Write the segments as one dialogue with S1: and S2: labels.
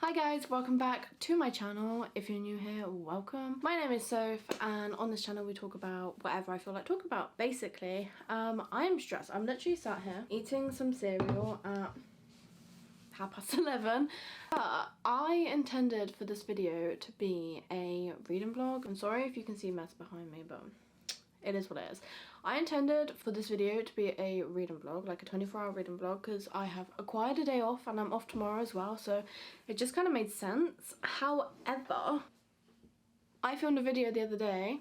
S1: Hi guys, welcome back to my channel. If you're new here, welcome. My name is Soph and on this channel we talk about whatever I feel like talking about. Basically, I am stressed. I'm literally sat here eating some cereal at 11:30, but I intended for this video to be a reading vlog. I'm sorry if you can see mess behind me, but it is what it is. I intended for this video to be a reading vlog, like a 24-hour reading vlog, because I have acquired a day off and I'm off tomorrow as well, so it just kind of made sense. However, I filmed a video the other day,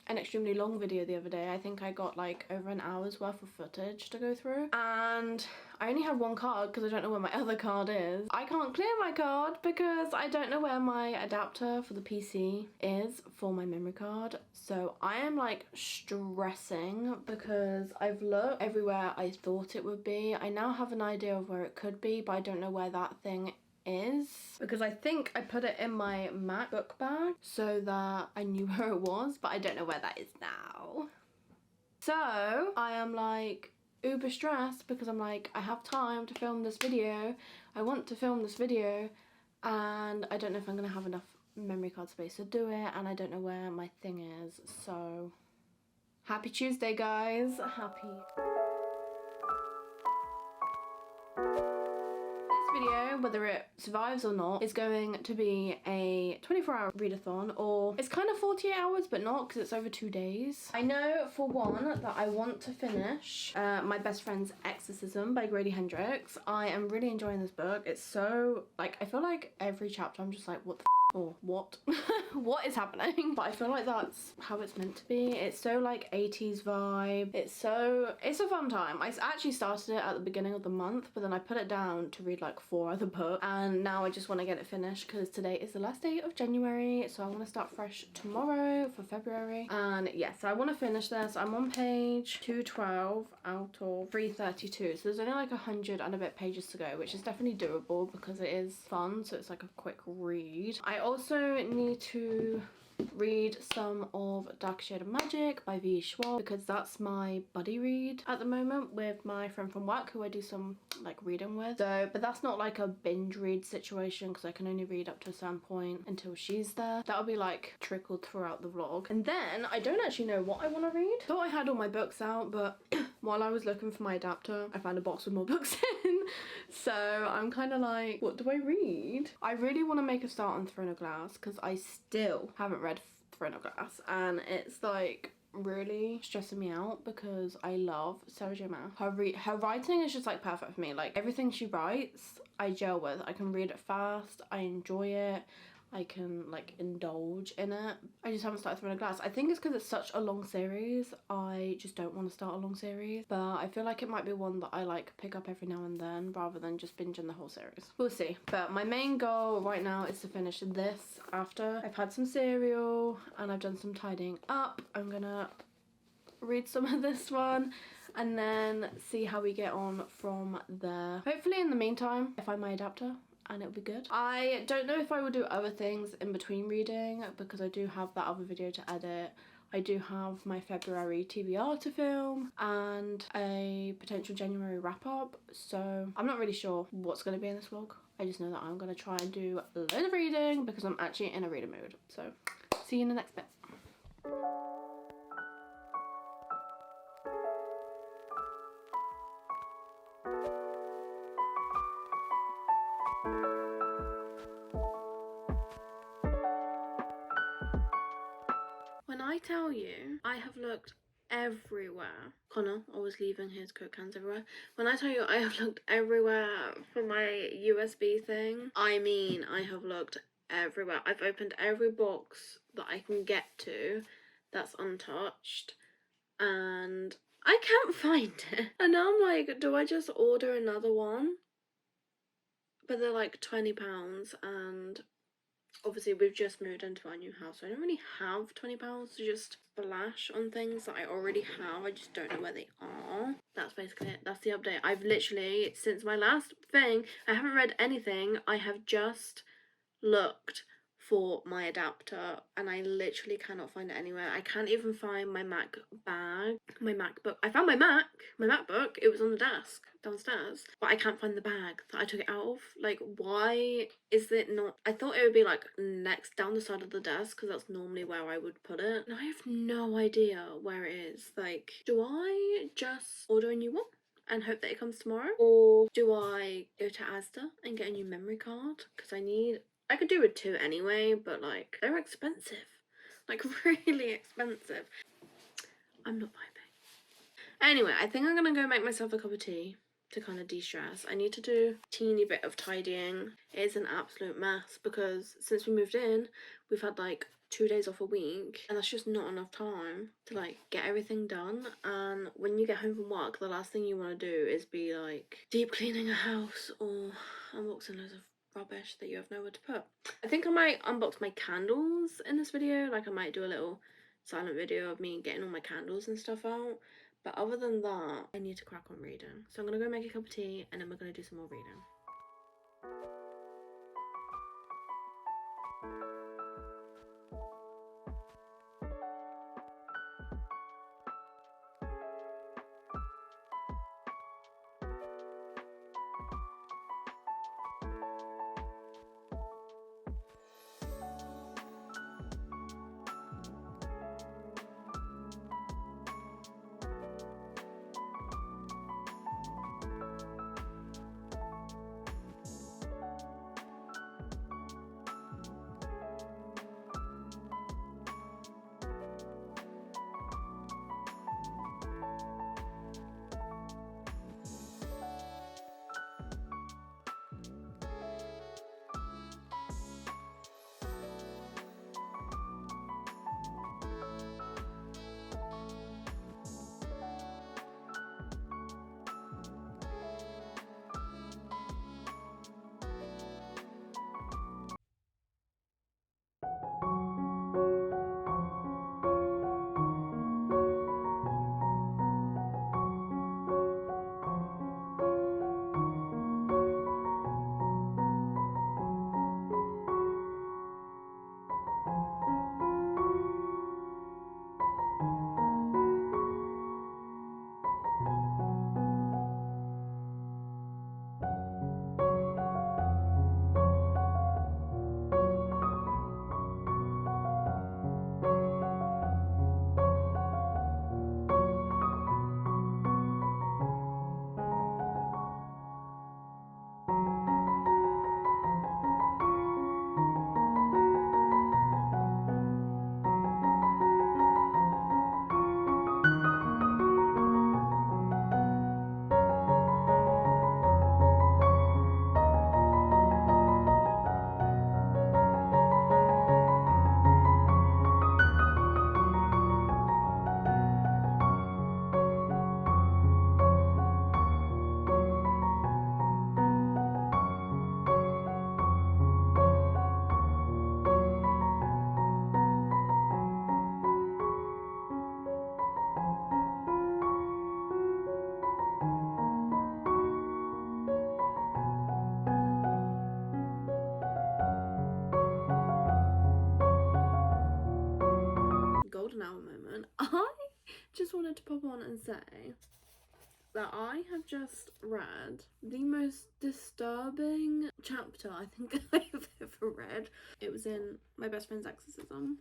S1: an extremely long video the other day. I think I got like over an hour's worth of footage to go through, and I only have one card because I don't know where my other card is. I can't clear my card because I don't know where my adapter for the PC is for my memory card, so I am like stressing because I've looked everywhere I thought it would be. I now have an idea of where it could be, but I don't know where that thing is because I think I put it in my MacBook bag so that I knew where it was, but I don't know where that is now. So I am like uber stressed because I'm like, I have time to film this video, I want to film this video, and I don't know if I'm gonna have enough memory card space to do it, and I don't know where my thing is. So happy Tuesday guys, happy video, whether it survives or not, is going to be a 24-hour readathon, or it's kind of 48 hours but not because it's over 2 days. I know for one that I want to finish My Best Friend's Exorcism by Grady Hendrix. I am really enjoying this book. It's so, like, I feel like every chapter I'm just like, what the or what what is happening? But I feel like that's how it's meant to be. It's so like 80s vibe. It's a fun time. I actually started it at the beginning of the month, but then I put it down to read like 4 other books, and now I just want to get it finished because today is the last day of January, so I want to start fresh tomorrow for February. And yes, so I want to finish this. I'm on page 212 out of 332, so there's only like 100 and a bit pages to go, which is definitely doable because it is fun, so it's like a quick read. I also need to read some of Dark Shade of Magic by V. Schwab because that's my buddy read at the moment with my friend from work who I do some like reading with. So, but that's not like a binge read situation because I can only read up to a certain point until she's there. That'll be like trickled throughout the vlog. And then I don't actually know what I want to read. Thought I had all my books out, but while I was looking for my adapter, I found a box with more books in. So I'm kind of like, what do I read? I really want to make a start on Throne of Glass because I still haven't read Throne of Glass, and it's like really stressing me out because I love Sarah J Maas. Her writing is just like perfect for me. Like everything she writes I gel with. I can read it fast, I enjoy it, I can like indulge in it. I just haven't started Throne of Glass. I think it's because it's such a long series. I just don't want to start a long series, but I feel like it might be one that I like pick up every now and then rather than just binging the whole series. We'll see. But my main goal right now is to finish this after I've had some cereal and I've done some tidying up. I'm gonna read some of this one and then see how we get on from there. Hopefully in the meantime I find my adapter and it'll be good. I don't know if I will do other things in between reading because I do have that other video to edit. I do have my February TBR to film and a potential January wrap up, so I'm not really sure what's going to be in this vlog. I just know that I'm going to try and do a load of reading because I'm actually in a reader mood. So see you in the next bit. When I tell you I have looked everywhere, Connor always leaving his Coke cans everywhere. When I tell you I have looked everywhere for my USB thing, I mean I have looked everywhere. I've opened every box that I can get to that's untouched and I can't find it. And now I'm like, do I just order another one? But they're like £20 and obviously we've just moved into our new house, so I don't really have £20 to just splash on things that I already have. I just don't know where they are. That's basically it. That's the update. I've literally, since my last thing, I haven't read anything. I have just looked for my adapter, and I literally cannot find it anywhere. I can't even find my Mac bag, my MacBook. I found my MacBook, it was on the desk downstairs, but I can't find the bag that I took it out of. Like, why is it not? I thought it would be like next down the side of the desk, because that's normally where I would put it, and I have no idea where it is. Like, do I just order a new one and hope that it comes tomorrow, or do I go to Asda and get a new memory card? Because I could do with two anyway, but like, they're expensive, like really expensive. I'm not vibing. Anyway, I think I'm gonna go make myself a cup of tea to kind of de-stress. I need to do a teeny bit of tidying. It is an absolute mess because since we moved in, we've had like 2 days off a week, and that's just not enough time to like get everything done. And when you get home from work, the last thing you want to do is be like deep cleaning a house or unboxing loads of rubbish that you have nowhere to put. I think I might unbox my candles in this video. Like, I might do a little silent video of me getting all my candles and stuff out. But other than that, I need to crack on reading. So I'm gonna go make a cup of tea and then we're gonna do some more reading. Golden hour moment. I just wanted to pop on and say that I have just read the most disturbing chapter I think I've ever read. It was in my best friend's exorcism,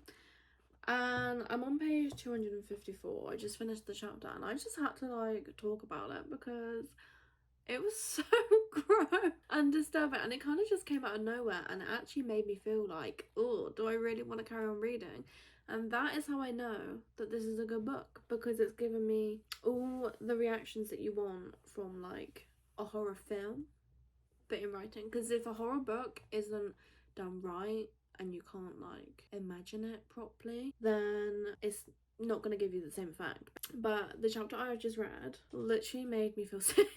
S1: and I'm on page 254. I just finished the chapter and I just had to like talk about it because it was so gross and disturbing, and it kind of just came out of nowhere, and it actually made me feel like, oh, do I really want to carry on reading? And that is how I know that this is a good book, because it's given me all the reactions that you want from like a horror film, but in writing. Because if a horror book isn't done right and you can't like imagine it properly, then it's not going to give you the same effect. But the chapter I just read literally made me feel sick.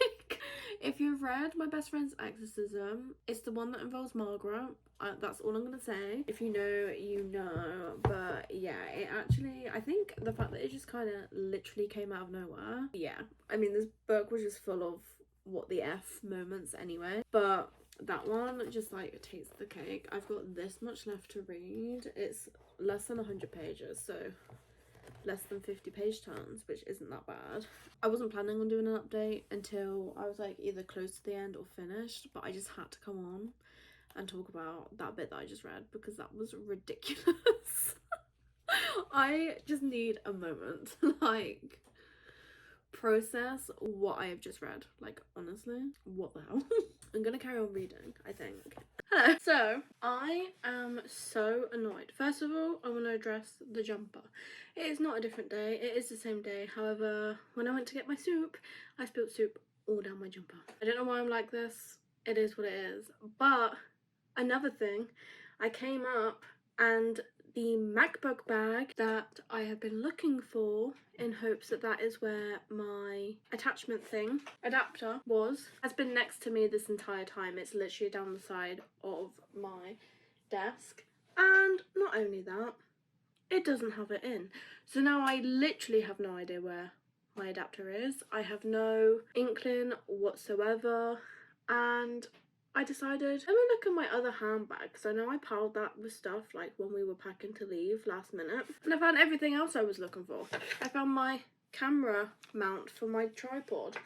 S1: If you've read my best friend's exorcism, it's the one that involves Margaret. That's all I'm gonna say. If you know, you know. But yeah, it actually, I think the fact that it just kind of literally came out of nowhere. Yeah, I mean, this book was just full of what the F moments anyway. But that one just like takes the cake. I've got this much left to read. It's less than 100 pages, so less than 50 page turns, which isn't that bad. I wasn't planning on doing an update until I was like either close to the end or finished, but I just had to come on and talk about that bit that I just read because that was ridiculous. I just need a moment to like process what I have just read. Like, honestly, what the hell? I'm gonna carry on reading, I think. Hello. So, I am so annoyed. First of all, I want to address the jumper. It is not a different day. It is the same day. However, when I went to get my soup, I spilled soup all down my jumper. I don't know why I'm like this. It is what it is. But another thing, I came up and the MacBook bag that I have been looking for in hopes that that is where my attachment thing, adapter, was, has been next to me this entire time. It's literally down the side of my desk. And not only that, it doesn't have it in. So now I literally have no idea where my adapter is. I have no inkling whatsoever. And I decided, let me look at my other handbag, because I know I piled that with stuff like when we were packing to leave last minute. And I found everything else I was looking for. I found my camera mount for my tripod.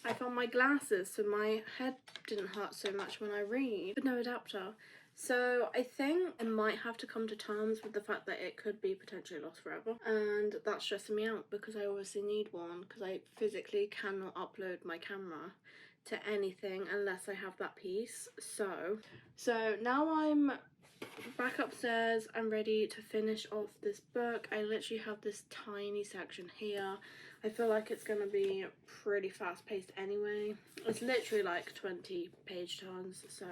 S1: I found my glasses so my head didn't hurt so much when I read, but no adapter. So I think I might have to come to terms with the fact that it could be potentially lost forever. And that's stressing me out because I obviously need one because I physically cannot upload my camera to anything unless I have that piece. So now I'm back upstairs. I'm ready to finish off this book. I literally have this tiny section here. I feel like it's gonna be pretty fast paced anyway. It's literally like 20 page turns, so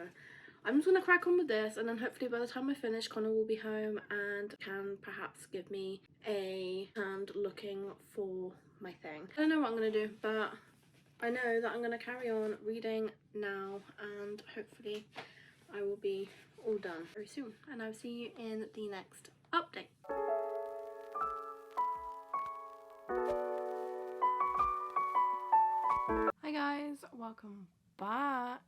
S1: I'm just gonna crack on with this, and then hopefully by the time I finish, Connor will be home and can perhaps give me a hand looking for my thing. I don't know what I'm gonna do, but I know that I'm going to carry on reading now, and hopefully I will be all done very soon, and I'll see you in the next update. Hi guys, welcome back.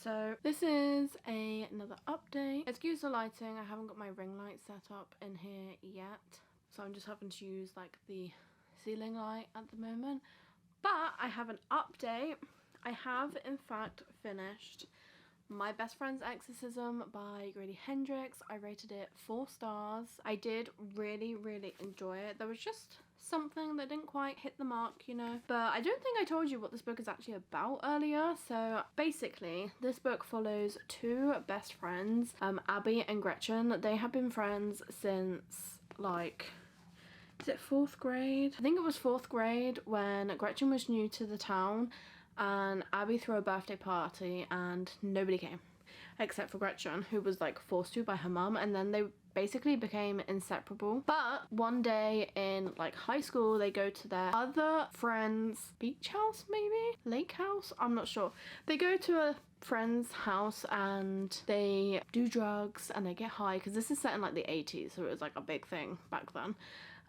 S1: So this is another update. Excuse the lighting, I haven't got my ring light set up in here yet, so I'm just having to use like the ceiling light at the moment. But I have an update. I have in fact finished My Best Friend's Exorcism by Grady Hendrix. I rated it 4 stars. I did really enjoy it. There was just something that didn't quite hit the mark, you know. But I don't think I told you what this book is actually about earlier. So basically, this book follows 2 best friends, Abby and Gretchen. They have been friends since like, is it 4th grade? I think it was 4th grade when Gretchen was new to the town and Abby threw a birthday party and nobody came except for Gretchen, who was like forced to by her mum, and then they basically became inseparable. But one day in like high school, they go to their other friend's beach house, maybe? Lake house? I'm not sure. They go to a friend's house and they do drugs and they get high, because this is set in like the 80s, so it was like a big thing back then.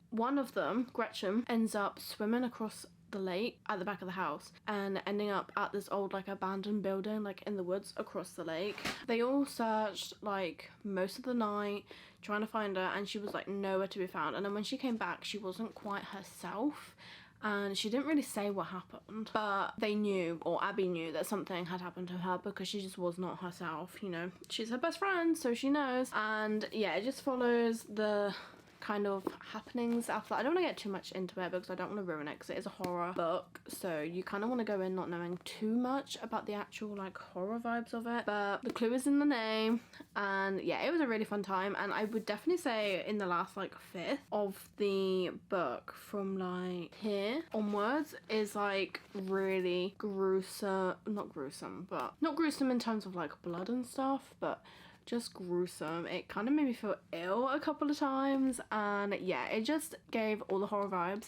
S1: One of them, Gretchen, ends up swimming across the lake at the back of the house and ending up at this old like abandoned building like in the woods across the lake. They all searched like most of the night trying to find her, and she was like nowhere to be found. And then when she came back, she wasn't quite herself and she didn't really say what happened, but they knew, or Abby knew, that something had happened to her because she just was not herself, you know. She's her best friend, so she knows. And yeah, it just follows the kind of happenings after that. I don't want to get too much into it because I don't want to ruin it, because it is a horror book, so you kind of want to go in not knowing too much about the actual like horror vibes of it. But the clue is in the name, and yeah, it was a really fun time. And I would definitely say in the last like 5th of the book, from like here onwards, is like really gruesome. Not gruesome, but not gruesome in terms of like blood and stuff, but just gruesome. It kind of made me feel ill a couple of times, and yeah, it just gave all the horror vibes.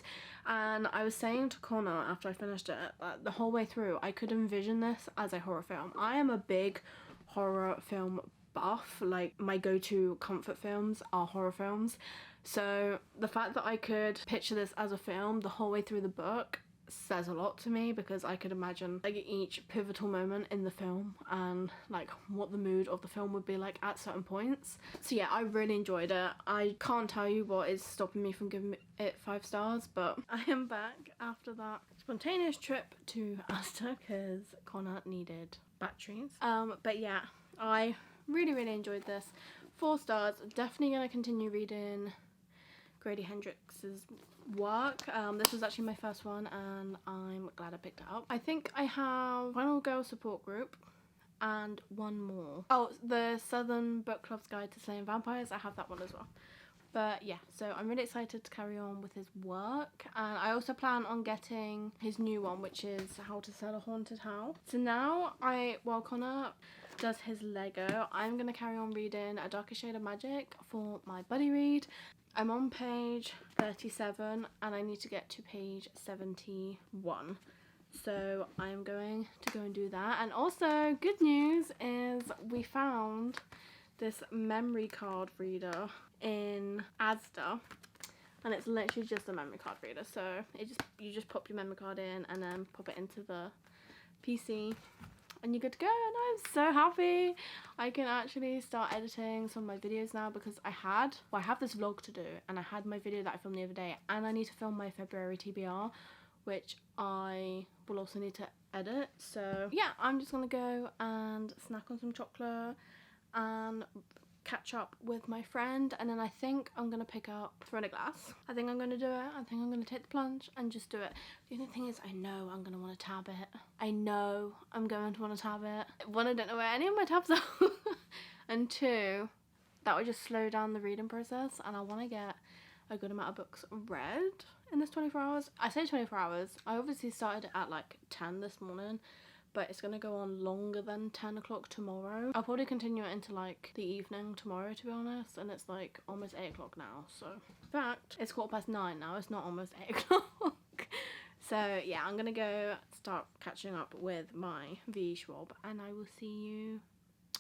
S1: And I was saying to Connor after I finished it, the whole way through, I could envision this as a horror film. I am a big horror film buff. Like, my go-to comfort films are horror films, so the fact that I could picture this as a film the whole way through the book says a lot to me, because I could imagine like each pivotal moment in the film and like what the mood of the film would be like at certain points. So yeah, I really enjoyed it. I can't tell you what is stopping me from giving it 5 stars, but I am back after that spontaneous trip to Asda because Connor needed batteries. But yeah, I really enjoyed this. 4 stars. Definitely gonna continue reading Grady Hendrix's work. This was actually my first one and I'm glad I picked it up. I think I have Final Girl Support Group and one more. Oh, the Southern Book Club's Guide to Slaying Vampires. I have that one as well. But yeah, so I'm really excited to carry on with his work, and I also plan on getting his new one, which is How to Sell a Haunted House. So now while Connor does his Lego, I'm gonna carry on reading A Darker Shade of Magic for my buddy read. I'm on page 37 and I need to get to page 71. So I'm going to go and do that. And also, good news is we found this memory card reader in Asda, and it's literally just a memory card reader. So you just pop your memory card in and then pop it into the PC and you're good to go. And I'm so happy I can actually start editing some of my videos now, because I have this vlog to do, and I had my video that I filmed the other day, and I need to film my February TBR, which I will also need to edit. So yeah, I'm just gonna go and snack on some chocolate and catch up with my friend, and then I think I'm gonna pick up Throwing a Glass. I think I'm gonna do it. I think I'm gonna take the plunge and just do it. The only thing is, I know I'm gonna want to tab it. I know I'm going to want to tab it. One, I don't know where any of my tabs are, and 2, that would just slow down the reading process, and I want to get a good amount of books read in this 24 hours. I say 24 hours. I obviously started at like 10 this morning, but it's gonna go on longer than 10 o'clock tomorrow. I'll probably continue it into like the evening tomorrow, to be honest, and it's like almost 8 o'clock now. So in fact, it's 9:15 now, it's not almost 8 o'clock. So yeah, I'm gonna go start catching up with my V Schwab, and I will see you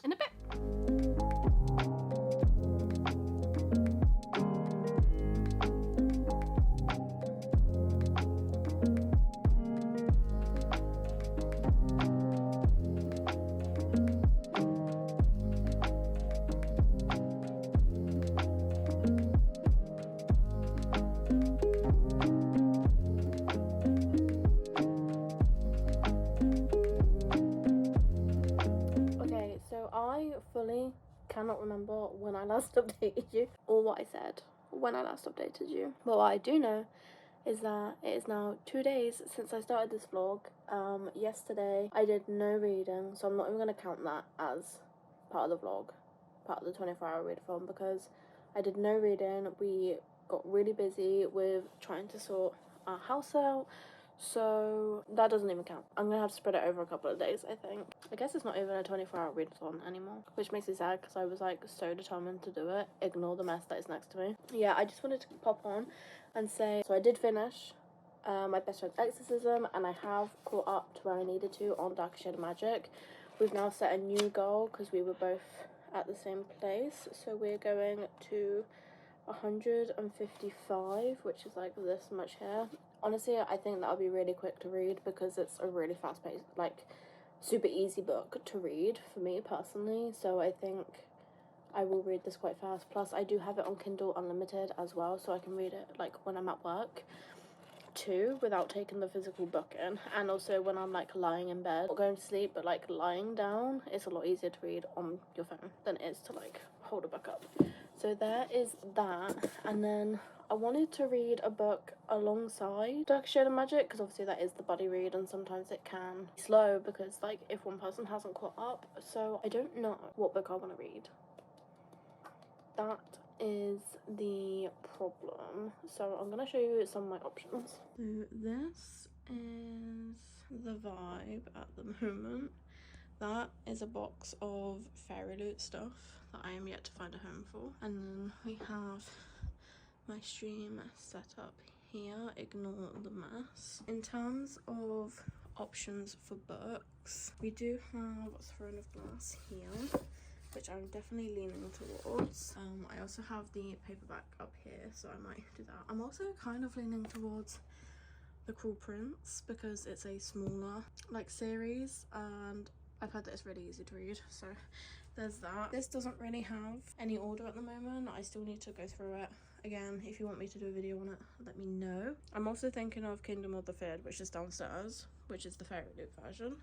S1: in a bit. I fully cannot remember when I last updated you, or what I said when I last updated you. But what I do know is that it is now 2 days since I started this vlog. Yesterday I did no reading, so I'm not even going to count that as part of the vlog, part of the 24-hour readathon, because I did no reading. We got really busy with trying to sort our house out, so that doesn't even count. I'm gonna have to spread it over a couple of days, I think. I guess it's not even a 24-hour readathon anymore, which makes me sad, because I was like so determined to do it. Ignore the mess that is next to me. Yeah, I just wanted to pop on and say, so I did finish my best friend's exorcism, and I have caught up to where I needed to on Darker Shade of Magic. We've now set a new goal, because we were both at the same place, so we're going to 155, which is like this much here. Honestly, I think that'll be really quick to read, because it's a really fast-paced, like super easy book to read for me personally, so I think I will read this quite fast. Plus I do have it on Kindle Unlimited as well, so I can read it like when I'm at work too, without taking the physical book in. And also when I'm like lying in bed, not going to sleep, but like lying down, it's a lot easier to read on your phone than it is to like hold a book up. So there is that. And then I wanted to read a book alongside Dark Shade of Magic, because obviously that is the buddy read, and sometimes it can be slow because like if one person hasn't caught up. So I don't know what book I want to read. That is the problem. So I'm gonna show you some of my options. So this is the vibe at the moment. That is a box of Fairy Loot stuff that I am yet to find a home for. And then we have my stream set up here. Ignore the mess. In terms of options for books, we do have Throne of Glass here, which I'm definitely leaning towards. I also have the paperback up here, so I might do that. I'm also kind of leaning towards The Cruel Prince because it's a smaller like series, and I've heard that it's really easy to read, so there's that. This doesn't really have any order at the moment. I still need to go through it again. If you want me to do a video on it, let me know. I'm also thinking of Kingdom of the Fid, which is downstairs, which is the fairy loot version.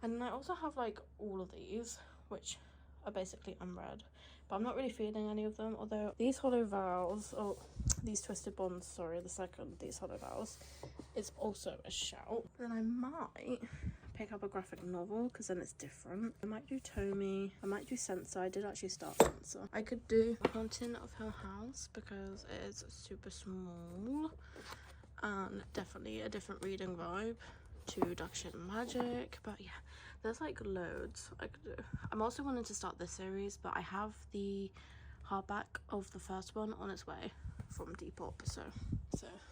S1: And then I also have like all of these, which are basically unread, but I'm not really feeling any of them. Although these Hollow Vows, or these Twisted Bonds, sorry, the second, these Hollow Vows, is also a shout. Then I might pick up a graphic novel because then it's different. I might do Tomie, I might do Censor. I did actually start Censor. I could do Haunting of Hill House because it is super small and definitely a different reading vibe to Dark Shade and Magic. But yeah, there's like loads I could do. I'm also wanting to start this series, but I have the hardback of the first one on its way from Depop, so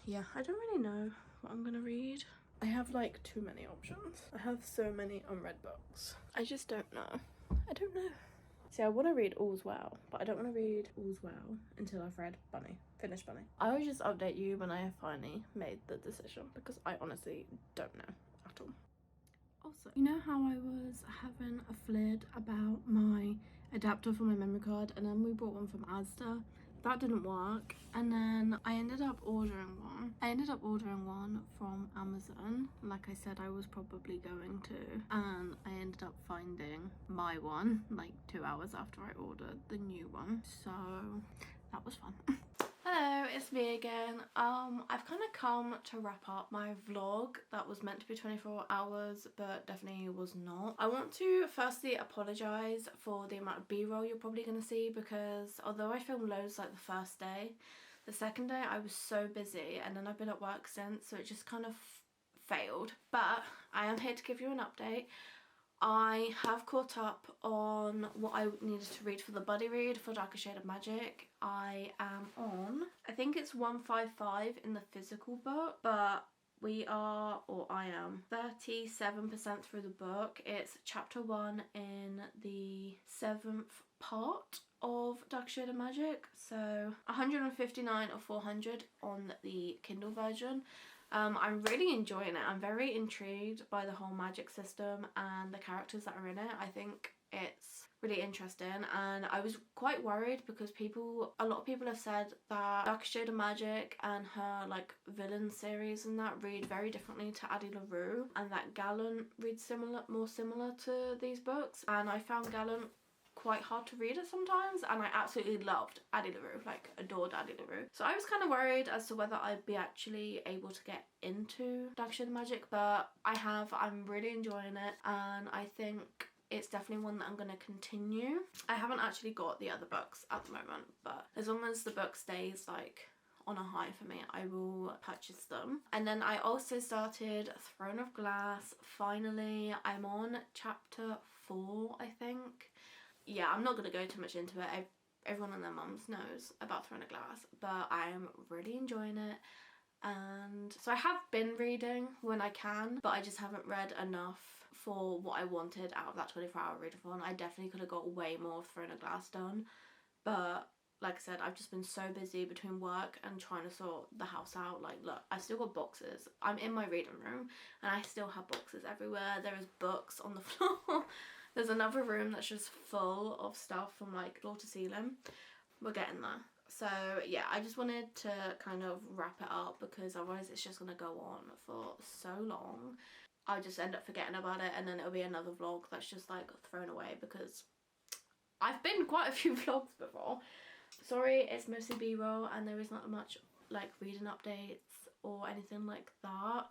S1: yeah, I don't really know what I'm gonna read. I have like too many options. I have so many unread books. I just don't know. I don't know. See, I want to read All's Well, but I don't want to read All's Well until I've read Bunny, finished Bunny. I will just update you when I have finally made the decision, because I honestly don't know at all. Also, you know how I was having a flid about my adapter for my memory card, and then we bought one from Asda? That didn't work, and then I ended up ordering one. From Amazon, like I said I was probably going to, and I ended up finding my one like 2 hours after I ordered the new one, so that was fun. Hello, it's me again. I've kind of come to wrap up my vlog that was meant to be 24 hours but definitely was not. I want to firstly apologise for the amount of b-roll you're probably going to see, because although I filmed loads like the first day, the second day I was so busy, and then I've been at work since, so it just kind of failed. But I am here to give you an update. I have caught up on what I needed to read for the buddy read for Darker Shade of Magic. I am on, I think it's 155 in the physical book, but we are, or I am, 37% through the book. It's chapter 1 in the 7th part of Dark Shade of Magic, so 159 or 400 on the Kindle version. I'm really enjoying it. I'm very intrigued by the whole magic system and the characters that are in it. I think it's really interesting, and I was quite worried because a lot of people have said that Dark Shade of Magic and her like villain series and that read very differently to Addie LaRue, and that Gallant reads more similar to these books, and I found Gallant quite hard to read it sometimes, and I absolutely loved Addie LaRue, like adored Addie LaRue. So I was kind of worried as to whether I'd be actually able to get into Dark Shade of Magic, but I have. I'm really enjoying it, and I think it's definitely one that I'm going to continue. I haven't actually got the other books at the moment, but as long as the book stays like on a high for me, I will purchase them. And then I also started Throne of Glass. Finally, I'm on chapter 4, I think. Yeah, I'm not going to go too much into it. Everyone and their mums knows about Throne of Glass, but I am really enjoying it. And so I have been reading when I can, but I just haven't read enough for what I wanted out of that 24-hour readathon. I definitely could have got way more of Throne of Glass done, but like I said, I've just been so busy between work and trying to sort the house out. Like, look, I still got boxes. I'm in my reading room and I still have boxes everywhere. There is books on the floor. There's another room that's just full of stuff from like floor to ceiling. We're getting there. So yeah, I just wanted to kind of wrap it up because otherwise it's just going to go on for so long. I'll just end up forgetting about it, and then it'll be another vlog that's just like thrown away because I've been quite a few vlogs before. Sorry, it's mostly b-roll and there is not much like reading updates or anything like that.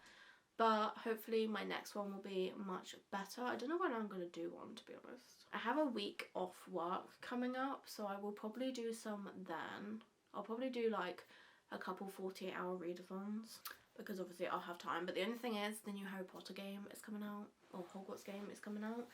S1: But hopefully my next one will be much better. I don't know when I'm going to do one, to be honest. I have a week off work coming up, so I will probably do some then. I'll probably do like a couple 48-hour readathons because obviously I'll have time. But the only thing is the new Harry Potter game is coming out, or Hogwarts game is coming out.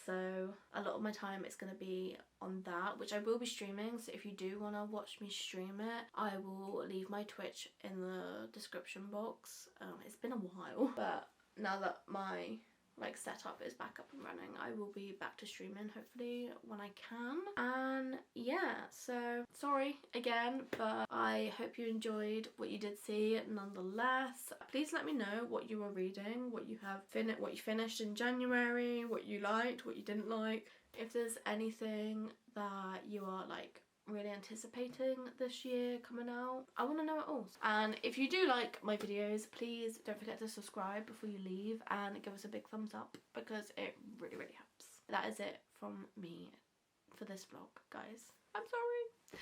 S1: So a lot of my time is going to be on that, which I will be streaming. So if you do want to watch me stream it, I will leave my Twitch in the description box. It's been a while, but now that my like setup is back up and running, I will be back to streaming hopefully when I can. And yeah, so sorry again, but I hope you enjoyed what you did see nonetheless. Please let me know what you are reading, what you finished in January, what you liked, what you didn't like. If there's anything that you are like really anticipating this year coming out, I want to know it all. And if you do like my videos, please don't forget to subscribe before you leave and give us a big thumbs up because it really, really helps. That is it from me for this vlog, guys. I'm sorry.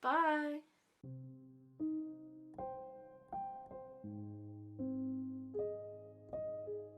S1: Bye.